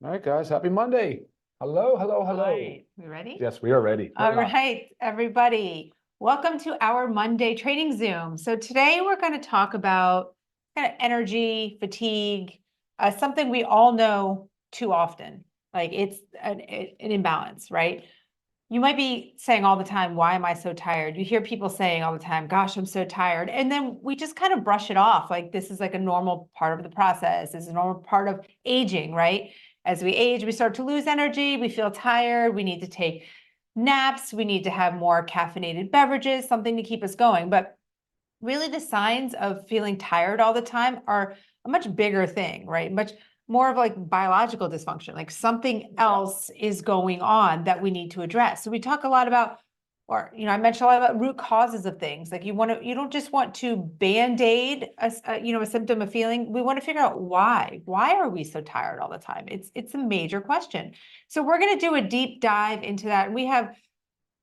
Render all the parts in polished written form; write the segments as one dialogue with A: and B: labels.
A: All right, guys. Happy Monday. Hello, hello, hello.
B: All right, we ready?
A: Yes, we are ready.
B: All right, everybody. Welcome to our Monday trading Zoom. So today we're going to talk about kind of energy, fatigue, something we all know too often. Like it's an imbalance, right? You might be saying all the time, why am I so tired? You hear people saying all the time, gosh, I'm so tired. And then we just kind of brush it off. Like this is like a normal part of the process. This is a normal part of aging, right? As we age, we start to lose energy. We feel tired. We need to take naps. We need to have more caffeinated beverages, something to keep us going. But really the signs of feeling tired all the time are a much bigger thing, right? Much more of like biological dysfunction, like something else is going on that we need to address. So we talk a lot about, or, I mentioned a lot about root causes of things. Like you don't just want to Band-Aid a symptom of feeling. We want to figure out why are we so tired all the time? It's a major question. So we're going to do a deep dive into that. And we have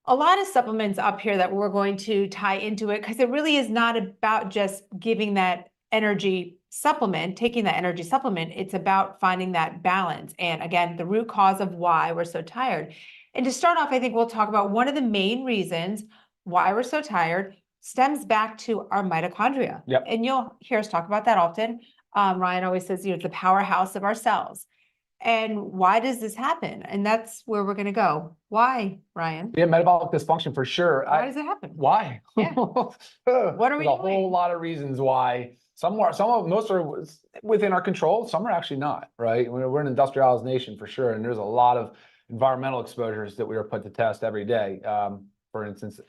B: a lot of supplements up here that we're going to tie into it because it really is not about just giving that energy supplement, taking that energy supplement. It's about finding that balance. And again, the root cause of why we're so tired. And to start off, I think we'll talk about one of the main reasons why we're so tired stems back to our mitochondria.
A: Yep.
B: And you'll hear us talk about that often. Ryan always says, it's the powerhouse of our cells. And why does this happen? And that's where we're going to go. Why, Ryan?
A: Yeah, metabolic dysfunction for sure.
B: Why does it happen?
A: Why?
B: Yeah. What are we
A: There's
B: doing?
A: a whole lot of reasons why. Most are within our control. Some are actually not, right? We're an industrialized nation for sure. And there's a lot of environmental exposures that we are put to test every day. For instance,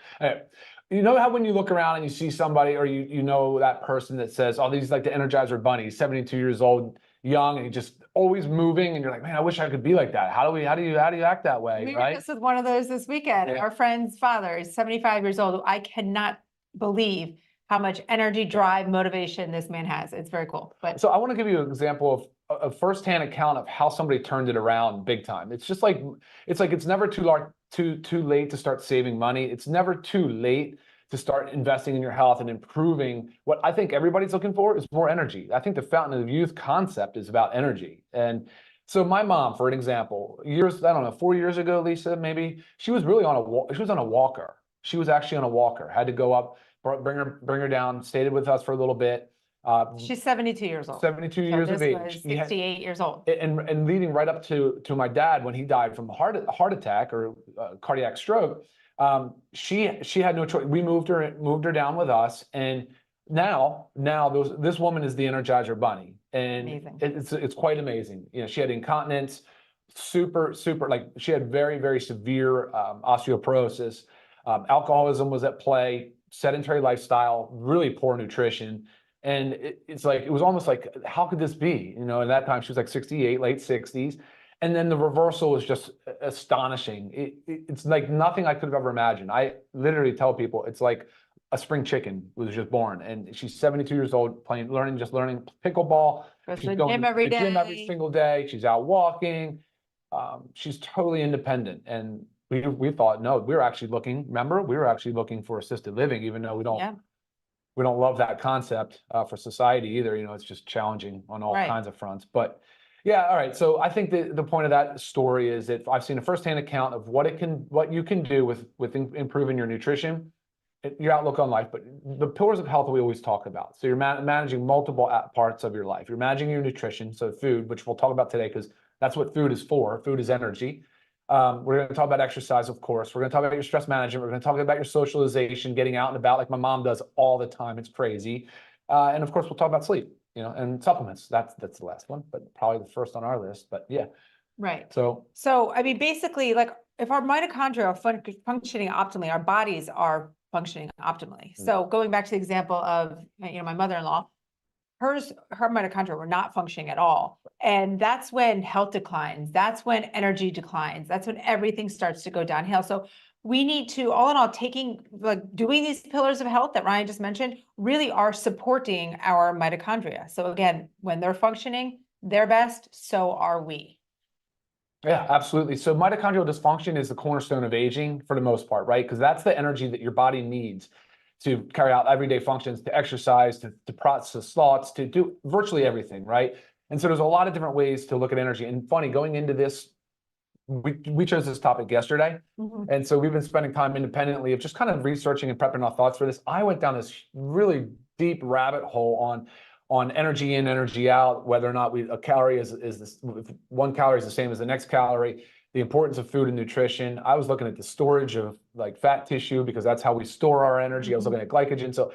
A: you know how when you look around and you see somebody or you know that person that says, oh, these like the Energizer Bunny, he's 72 years old, young, and he just always moving, and you're like, man, I wish I could be like that. How do you act that way?
B: We
A: right?
B: were just with one of those this weekend.
A: Yeah.
B: Our friend's father is 75 years old. I cannot believe how much energy, drive, motivation this man has. It's very cool. But
A: so I want to give you an example of a firsthand account of how somebody turned it around big time. It's just like it's never too late to start saving money. It's never too late to start investing in your health and improving. What I think everybody's looking for is more energy. I think the fountain of youth concept is about energy. And so my mom, for an example, 4 years ago, Lisa, maybe, she was really on a walker. She was actually on a walker, had to go up, bring her down, stayed with us for a little bit.
B: She's 72 years old.
A: 72 years of age.
B: Was 68 years old.
A: And leading right up to my dad when he died from a heart attack or cardiac stroke. She had no choice. We moved her down with us, and now this woman is the Energizer Bunny, and
B: amazing.
A: It's quite amazing. She had incontinence, super like she had very, very severe osteoporosis, alcoholism was at play, sedentary lifestyle, really poor nutrition, and it was almost like, how could this be? At that time she was like 68, late 60s. And then the reversal was just astonishing. It's like nothing I could have ever imagined. I literally tell people it's like a spring chicken was just born, and she's 72 years old, learning pickleball.
B: She's going to the
A: gym every single day. She's out walking. She's totally independent. And we thought, no, we were actually looking for assisted living, even though we don't love that concept for society either. It's just challenging on all kinds of fronts. But yeah, all right. So I think the point of that story is that I've seen a firsthand account of what you can do with improving your nutrition, your outlook on life, but the pillars of health that we always talk about. So you're managing multiple parts of your life. You're managing your nutrition, so food, which we'll talk about today because that's what food is for. Food is energy. We're going to talk about exercise, of course. We're going to talk about your stress management. We're going to talk about your socialization, getting out and about like my mom does all the time. It's crazy. And of course, we'll talk about sleep. And supplements. That's the last one, but probably the first on our list. But yeah.
B: Right.
A: So
B: I mean, basically, like if our mitochondria are functioning optimally, our bodies are functioning optimally. So going back to the example of my mother-in-law, her mitochondria were not functioning at all, and that's when health declines. That's when energy declines. That's when everything starts to go downhill. So we need to, all in all, doing these pillars of health that Ryan just mentioned really are supporting our mitochondria. So again, when they're functioning their best, so are we.
A: Yeah, absolutely. So mitochondrial dysfunction is the cornerstone of aging for the most part, right? Because that's the energy that your body needs to carry out everyday functions, to exercise, to process thoughts, to do virtually everything, right? And so there's a lot of different ways to look at energy. And funny, going into this, we chose this topic yesterday. And so we've been spending time independently of just kind of researching and prepping our thoughts for this. I went down this really deep rabbit hole on energy in, energy out, whether or not a calorie is this, if 1 calorie is the same as the next calorie, the importance of food and nutrition. I was looking at the storage of like fat tissue because that's how we store our energy. I was looking at glycogen. So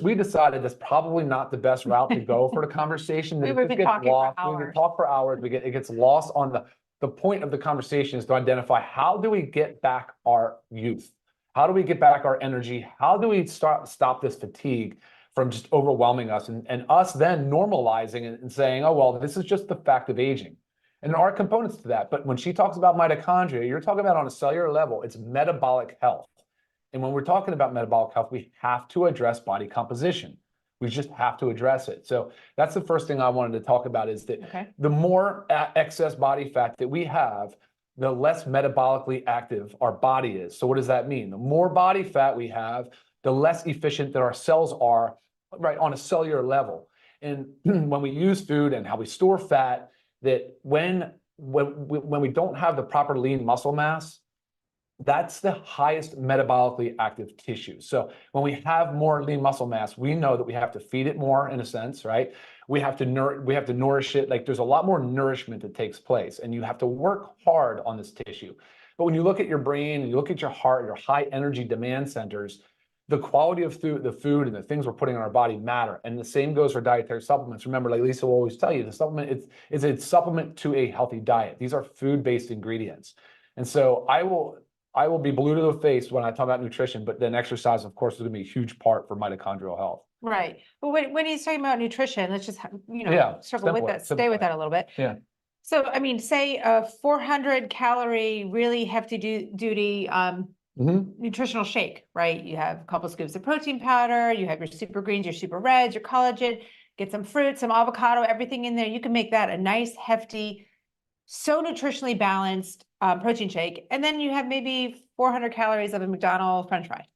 A: we decided that's probably not the best route to go for the conversation.
B: We would be talking for hours.
A: We would talk for hours. It gets lost on the point of the conversation is to identify, how do we get back our youth? How do we get back our energy? How do we stop this fatigue from just overwhelming us, and us then normalizing it and saying, oh, well, this is just the fact of aging. And there are components to that. But when she talks about mitochondria, you're talking about on a cellular level, it's metabolic health. And when we're talking about metabolic health, we have to address body composition. We just have to address it. So that's the first thing I wanted to talk about, is that the more excess body fat that we have, the less metabolically active our body is. So what does that mean? The more body fat we have, the less efficient that our cells are, right, on a cellular level. And when we use food and how we store fat, that when we don't have the proper lean muscle mass, that's the highest metabolically active tissue. So when we have more lean muscle mass, we know that we have to feed it more, in a sense, right? We have to nourish it. Like, there's a lot more nourishment that takes place, and you have to work hard on this tissue. But when you look at your brain and you look at your heart, your high energy demand centers, the quality of the food and the things we're putting in our body matter. And the same goes for dietary supplements. Remember, like Lisa will always tell you, the supplement, it's a supplement to a healthy diet. These are food-based ingredients. And so I will be blue to the face when I talk about nutrition, but then exercise, of course, is going to be a huge part for mitochondrial health.
B: Right. But when he's talking about nutrition, let's just, circle with that, stay with that a little bit.
A: Yeah.
B: So, I mean, say a 400 calorie, really hefty duty, nutritional shake, right? You have a couple scoops of protein powder, you have your super greens, your super reds, your collagen, get some fruit, some avocado, everything in there. You can make that a nice, hefty, so nutritionally balanced protein shake. And then you have maybe 400 calories of a McDonald's French fry,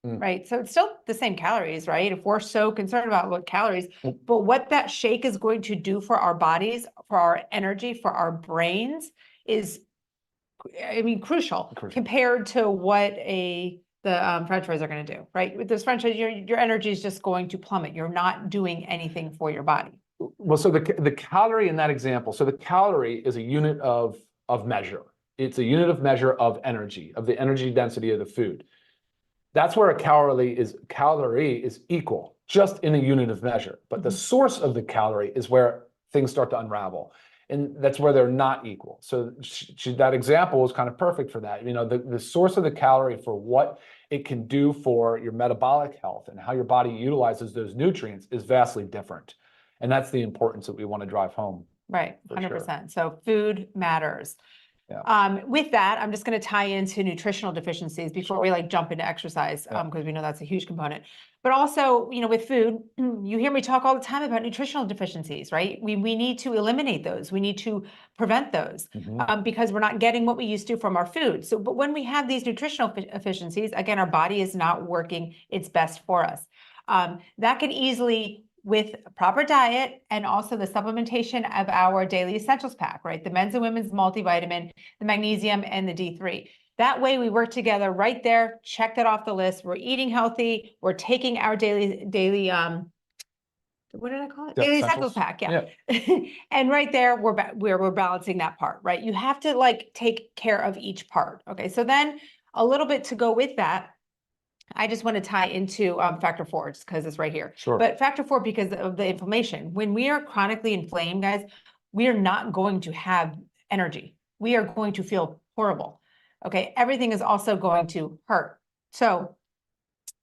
B: right? So it's still the same calories, right? If we're so concerned about what calories, but what that shake is going to do for our bodies, for our energy, for our brains is, I mean, crucial compared to what the French fries are going to do, right? With those French fries, your energy is just going to plummet. You're not doing anything for your body.
A: Well, so the calorie in that example, so the calorie is a unit of measure. It's a unit of measure of energy, of the energy density of the food. That's where a calorie is equal, just in a unit of measure. But the source of the calorie is where things start to unravel. And that's where they're not equal. So that example is kind of perfect for that. The source of the calorie for what it can do for your metabolic health and how your body utilizes those nutrients is vastly different. And that's the importance that we want to drive home.
B: Right, 100%. Sure. So food matters.
A: Yeah.
B: With that, I'm just going to tie into nutritional deficiencies before we jump into exercise, because we know that's a huge component. But also, with food, you hear me talk all the time about nutritional deficiencies, right? We need to eliminate those. We need to prevent those because we're not getting what we used to from our food. So, but when we have these nutritional deficiencies, again, our body is not working its best for us. That can easily, with a proper diet and also the supplementation of our daily essentials pack, right? The men's and women's multivitamin, the magnesium, and the D3. That way we work together right there, check that off the list. We're eating healthy. We're taking our daily, what did I call it? Daily essentials pack, yeah. And right there, we're balancing that part, right? You have to take care of each part. Okay, so then a little bit to go with that, I just want to tie into factor 4 just because it's right here.
A: Sure.
B: But factor 4, because of the inflammation. When we are chronically inflamed, guys, we are not going to have energy. We are going to feel horrible. Okay, everything is also going to hurt. So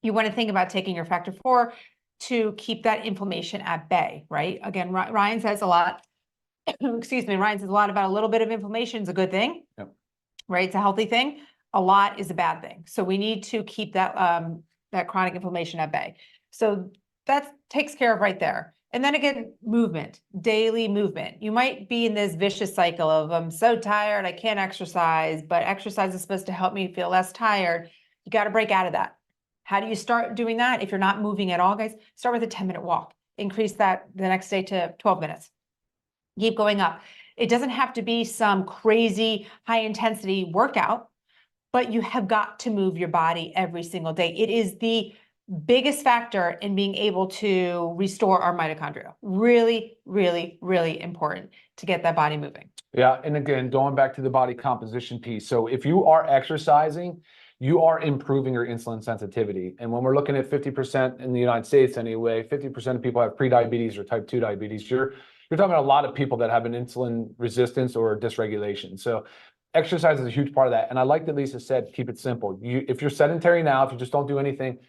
B: you want to think about taking your factor 4 to keep that inflammation at bay, right? Again, Ryan says a lot, excuse me, Ryan says a lot about a little bit of inflammation is a good thing, right? It's a healthy thing. A lot is a bad thing. So we need to keep that that chronic inflammation at bay. So that takes care of right there. And then again, movement, daily movement. You might be in this vicious cycle of, I'm so tired, I can't exercise, but exercise is supposed to help me feel less tired. You got to break out of that. How do you start doing that? If you're not moving at all, guys, start with a 10-minute walk. Increase that the next day to 12 minutes. keep going up. It doesn't have to be some crazy high intensity workout, but you have got to move your body every single day. It is the biggest factor in being able to restore our mitochondria. Really, really, really important to get that body moving.
A: Yeah, and again, going back to the body composition piece. So if you are exercising, you are improving your insulin sensitivity. And when we're looking at 50% in the United States anyway, 50% of people have prediabetes or type 2 diabetes. You're talking about a lot of people that have an insulin resistance or dysregulation. So exercise is a huge part of that. And I like that Lisa said, keep it simple. If you're sedentary now, if you just don't do anything,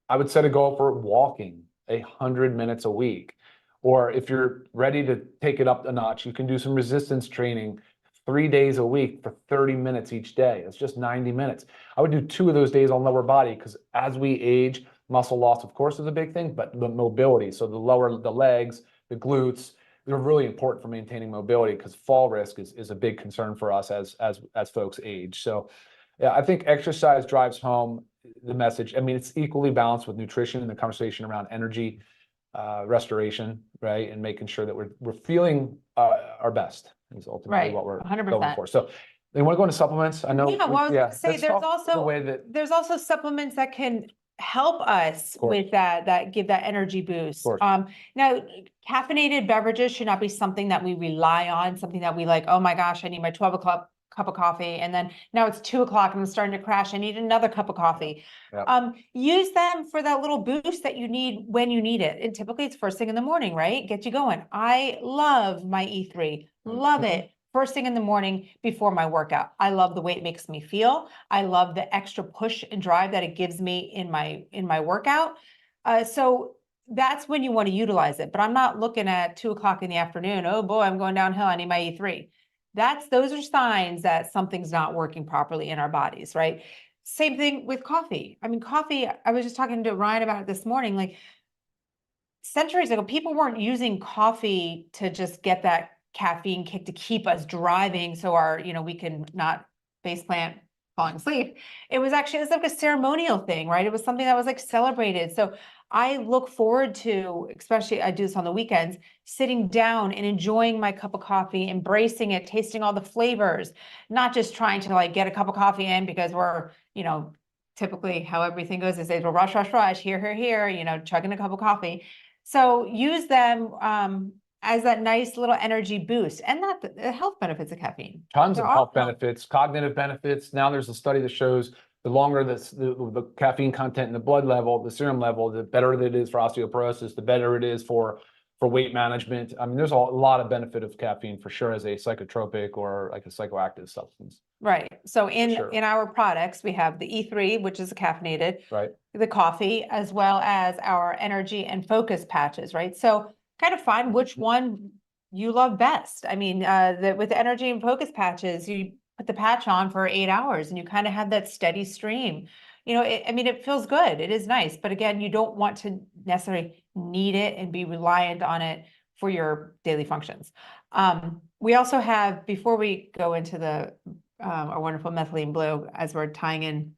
A: I would set a goal for walking 100 minutes a week. Or if you're ready to take it up a notch, you can do some resistance training 3 days a week for 30 minutes each day. It's just 90 minutes. I would do 2 of those days on lower body because as we age, muscle loss, of course, is a big thing, but the mobility. So the legs, the glutes, they're really important for maintaining mobility because fall risk is a big concern for us as folks age. So yeah, I think exercise drives home the message. I mean, it's equally balanced with nutrition and the conversation around energy, restoration, right? And making sure that we're feeling our best is ultimately what we're
B: 100%.
A: going for. So they want to go into supplements. I know.
B: Yeah, well, I was gonna say there's also supplements that can help us with that give that energy boost. Now caffeinated beverages should not be something that we rely on, something that we like, oh my gosh, I need my 12 o'clock cup of coffee. And then now it's 2 o'clock and I'm starting to crash. I need another cup of coffee.
A: Yep.
B: Use them for that little boost that you need when you need it. And typically it's first thing in the morning, right? Get you going. I love my E3, love it. First thing in the morning before my workout. I love the way it makes me feel. I love the extra push and drive that it gives me in my workout. So that's when you want to utilize it. But I'm not looking at 2 o'clock in the afternoon. Oh boy, I'm going downhill. I need my E3. Those are signs that something's not working properly in our bodies, right? Same thing with coffee. I mean, coffee, I was just talking to Ryan about it this morning, like centuries ago, people weren't using coffee to just get that caffeine kick to keep us driving so we can not face plant falling asleep. It was like a ceremonial thing, right? It was something that was like celebrated. So I look forward to, especially I do this on the weekends, sitting down and enjoying my cup of coffee, embracing it, tasting all the flavors, not just trying to like get a cup of coffee in because we're, typically how everything goes is they will rush, here, chugging a cup of coffee. So use them as that nice little energy boost and not the health benefits of caffeine.
A: Tons of health benefits, cognitive benefits. Now there's a study that shows the longer the caffeine content in the blood level, the serum level, the better it is for osteoporosis, the better it is for weight management. I mean, there's a lot of benefit of caffeine for sure as a psychotropic or like a psychoactive substance.
B: Right. So in our products, we have the E3, which is caffeinated,
A: right?
B: The coffee, as well as our energy and focus patches, right? So kind of find which one you love best. I mean, with the energy and focus patches, you put the patch on for 8 hours and you kind of have that steady stream. It feels good. It is nice. But again, you don't want to necessarily need it and be reliant on it for your daily functions. We also have, before we go into our wonderful methylene blue, as we're tying in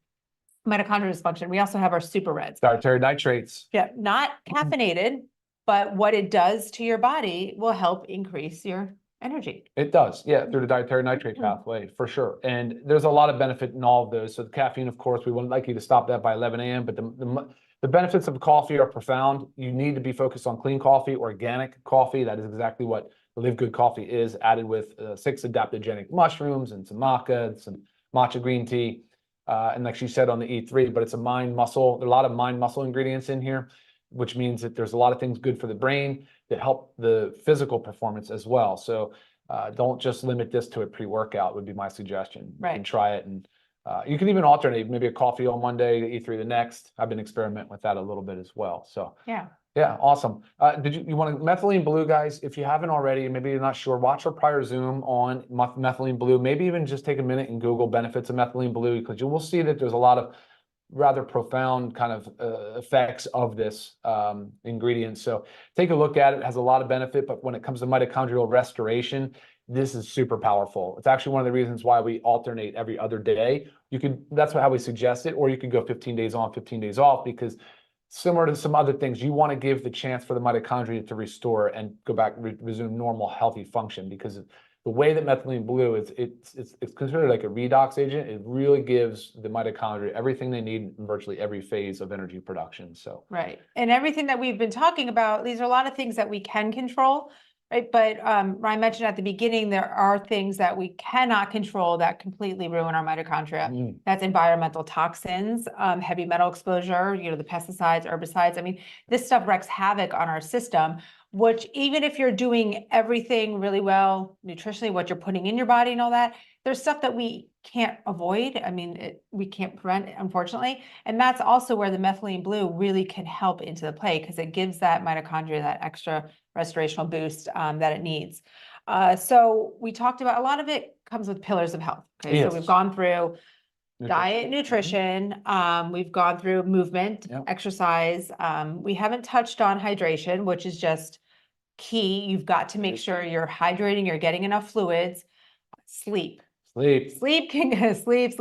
B: mitochondrial dysfunction, we also have our super reds.
A: Dietary nitrates.
B: Yeah, not caffeinated, but what it does to your body will help increase your energy.
A: It does, yeah, through the dietary nitrate pathway, for sure. And there's a lot of benefit in all of those. So the caffeine, of course, we wouldn't like you to stop that by 11 a.m., but the benefits of coffee are profound. You need to be focused on clean coffee, organic coffee. That is exactly what Live Good coffee is, added with 6 adaptogenic mushrooms and some maca and some matcha green tea. And like she said on the E3, but it's a there are a lot of mind muscle ingredients in here, which means that there's a lot of things good for the brain that help the physical performance as well. So don't just limit this to a pre-workout would be my suggestion.
B: Right.
A: You can try it, and you can even alternate, maybe a coffee on one day, E3 the next. I've been experimenting with that a little bit as well. So yeah, awesome. Did you want to methylene blue, guys? If you haven't already, maybe you're not sure, watch our prior Zoom on methylene blue. Maybe even just take a minute and Google benefits of methylene blue, because you will see that there's a lot of rather profound kind of effects of this ingredient. So take a look at it. It has a lot of benefit, but when it comes to mitochondrial restoration, this is super powerful. It's actually one of the reasons why we alternate every other day. That's how we suggest it, or you could go 15 days on, 15 days off, because similar to some other things, you want to give the chance for the mitochondria to restore and go back, resume normal, healthy function, because the way that methylene blue is, it's considered like a redox agent. It really gives the mitochondria everything they need in virtually every phase of energy production. So
B: right, and everything that we've been talking about, these are a lot of things that we can control, right? But Ryan mentioned at the beginning, there are things that we cannot control that completely ruin our mitochondria. That's environmental toxins, heavy metal exposure, the pesticides, herbicides. I mean, this stuff wreaks havoc on our system, which even if you're doing everything really well nutritionally, what you're putting in your body and all that, there's stuff that we can't avoid. I mean, we can't prevent, unfortunately. And that's also where the methylene blue really can help into the play, because it gives that mitochondria that extra restorational boost that it needs. So we talked about, a lot of it comes with pillars of health. Okay,
A: yes.
B: So we've gone through diet,
A: Mm-hmm.
B: nutrition, we've gone through movement, exercise. We haven't touched on hydration, which is just key. You've got to make sure you're hydrating, you're getting enough fluids. Sleep. Sleep can sleep.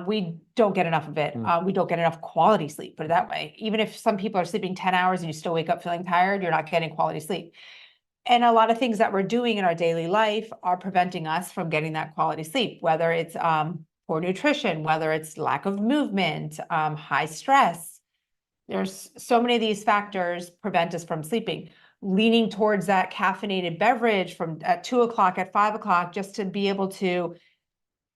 B: We don't get enough of it. We don't get enough quality sleep, put it that way. Even if some people are sleeping 10 hours and you still wake up feeling tired, you're not getting quality sleep. And a lot of things that we're doing in our daily life are preventing us from getting that quality sleep, whether it's poor nutrition, whether it's lack of movement, high stress. There's so many of these factors prevent us from sleeping. Leaning towards that caffeinated beverage from at 2 o'clock, at 5 o'clock, just to be able to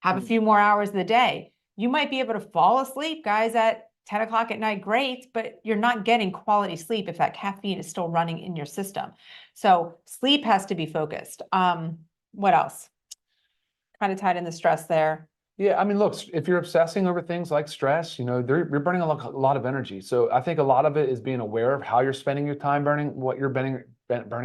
B: have a few more hours of the day. You might be able to fall asleep, guys, at 10 o'clock at night, great, but you're not getting quality sleep if that caffeine is still running in your system. So sleep has to be focused. What else? Kind of tied in the stress there.
A: Yeah, I mean, look, if you're obsessing over things like stress, you're burning a lot of energy. So I think a lot of it is being aware of how you're spending your time burning, what you're burning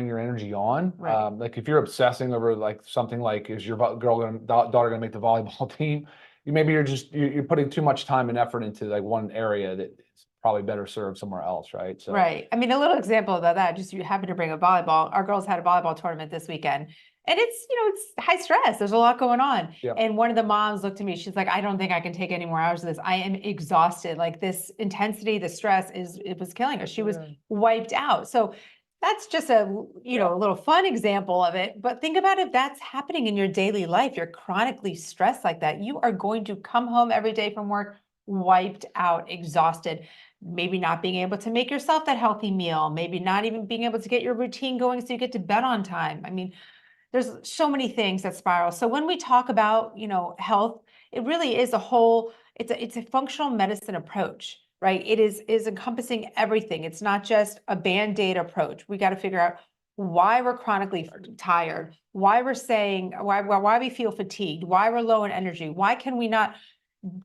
A: your energy on.
B: Right.
A: Like if you're obsessing over like something like, is your daughter gonna make the volleyball team? Maybe you're putting too much time and effort into like one area that is probably better served somewhere else, right? So
B: right. I mean, a little example about that, just you happen to bring a volleyball. Our girls had a volleyball tournament this weekend. And it's, it's high stress. There's a lot going on.
A: Yeah.
B: And one of the moms looked at me. She's like, I don't think I can take any more hours of this. I am exhausted. Like this intensity, the stress it was killing her. She was wiped out. So that's just a little fun example of it. But think about if that's happening in your daily life. You're chronically stressed like that. You are going to come home every day from work wiped out, exhausted. Maybe not being able to make yourself that healthy meal. Maybe not even being able to get your routine going so you get to bed on time. I mean, there's so many things that spiral. So when we talk about, health, it really is it's a functional medicine approach, right? It is encompassing everything. It's not just a Band-Aid approach. We got to figure out why we're chronically tired, why we're saying, why we feel fatigued, why we're low in energy, why can we not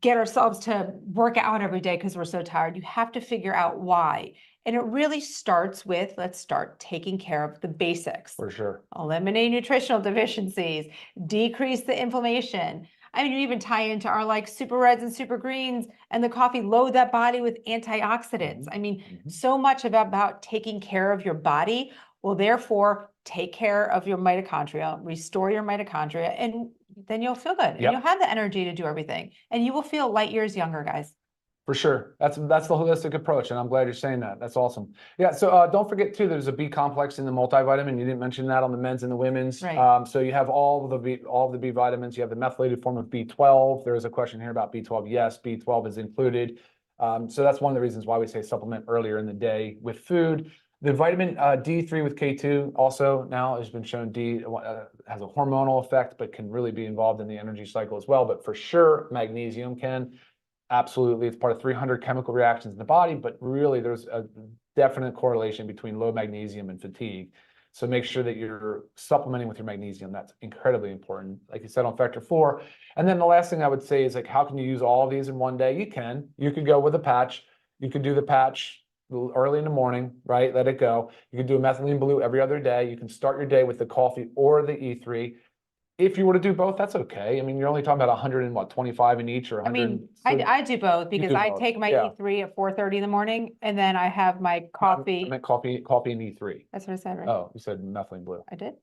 B: get ourselves to work out every day because we're so tired. You have to figure out why. And it really starts with, let's start taking care of the basics.
A: For sure.
B: Eliminate nutritional deficiencies, decrease the inflammation. I mean, you even tie into our like super reds and super greens and the coffee, load that body with antioxidants. I mean, so much about taking care of your body will therefore take care of your mitochondria, restore your mitochondria, and then you'll feel good and you'll have the energy to do everything. And you will feel light years younger, guys.
A: For sure. That's the holistic approach. And I'm glad you're saying that. That's awesome. Yeah. So don't forget too, there's a B complex in the multivitamin. You didn't mention that on the men's and the women's.
B: Right.
A: So you have all of the B vitamins. You have the methylated form of B12. There is a question here about B12. Yes, B12 is included. So that's one of the reasons why we say supplement earlier in the day with food. The vitamin D3 with K2 also now has been shown has a hormonal effect, but can really be involved in the energy cycle as well. But for sure, magnesium can. Absolutely. It's part of 300 chemical reactions in the body, but really there's a definite correlation between low magnesium and fatigue. So make sure that you're supplementing with your magnesium. That's incredibly important, like you said, on factor 4. And then the last thing I would say is like, how can you use all of these in one day? You could go with a patch. You could do the patch early in the morning, right? Let it go. You can do a methylene blue every other day. You can start your day with the coffee or the E3. If you were to do both, that's okay. I mean, you're only talking about 125 in each or 100.
B: I mean, I do both because I take my E3 at 4:30 in the morning and then I have my coffee.
A: I meant coffee and E3.
B: That's what I said, right?
A: Oh, you said methylene blue.
B: I did?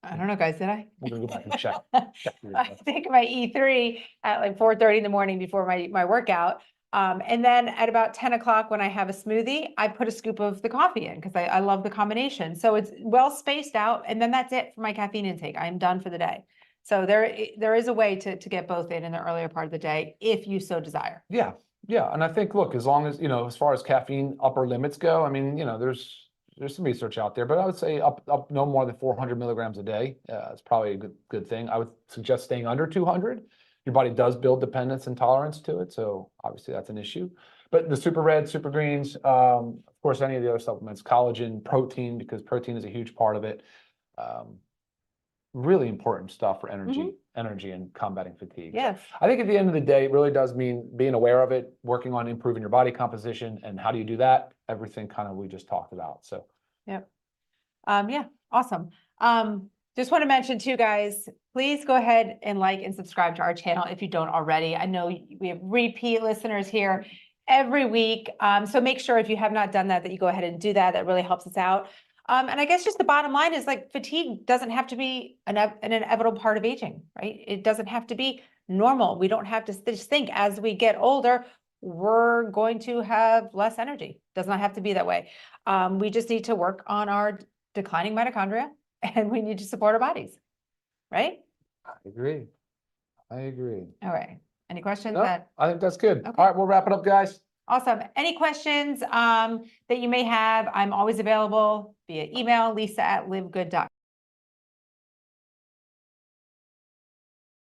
B: I don't know, guys, did I?
A: I'm gonna go back and check.
B: I take my E3 at like 4:30 in the morning before my workout. And then at about 10 o'clock when I have a smoothie, I put a scoop of the coffee in because I love the combination. So it's well spaced out, and then that's it for my caffeine intake. I'm done for the day. So there is a way to get both in the earlier part of the day if you so desire.
A: Yeah, yeah, and I think, look, as long as, as far as caffeine upper limits go, I mean, there's some research out there, but I would say up no more than 400 milligrams a day. It's probably a good thing. I would suggest staying under 200. Your body does build dependence and tolerance to it, so obviously that's an issue. But the super red, super greens, of course, any of the other supplements, collagen, protein, because protein is a huge part of it. Really important stuff for energy and combating fatigue.
B: Yes.
A: So I think at the end of the day, it really does mean being aware of it, working on improving your body composition, and how do you do that? Everything kind of we just talked about. So.
B: Yep. Yeah, awesome. Just want to mention too, guys, please go ahead and like and subscribe to our channel if you don't already. I know we have repeat listeners here every week. So make sure if you have not done that, that you go ahead and do that. That really helps us out. And I guess just the bottom line is like fatigue doesn't have to be an inevitable part of aging, right? It doesn't have to be normal. We don't have to just think as we get older, we're going to have less energy. Does not have to be that way. We just need to work on our declining mitochondria, and we need to support our bodies, right?
A: I agree.
B: All right. Any questions?
A: Nope, I think that's good.
B: Okay.
A: All right, we'll wrap it up, guys.
B: Awesome. Any questions that you may have, I'm always available via email, lisa@livegood.com.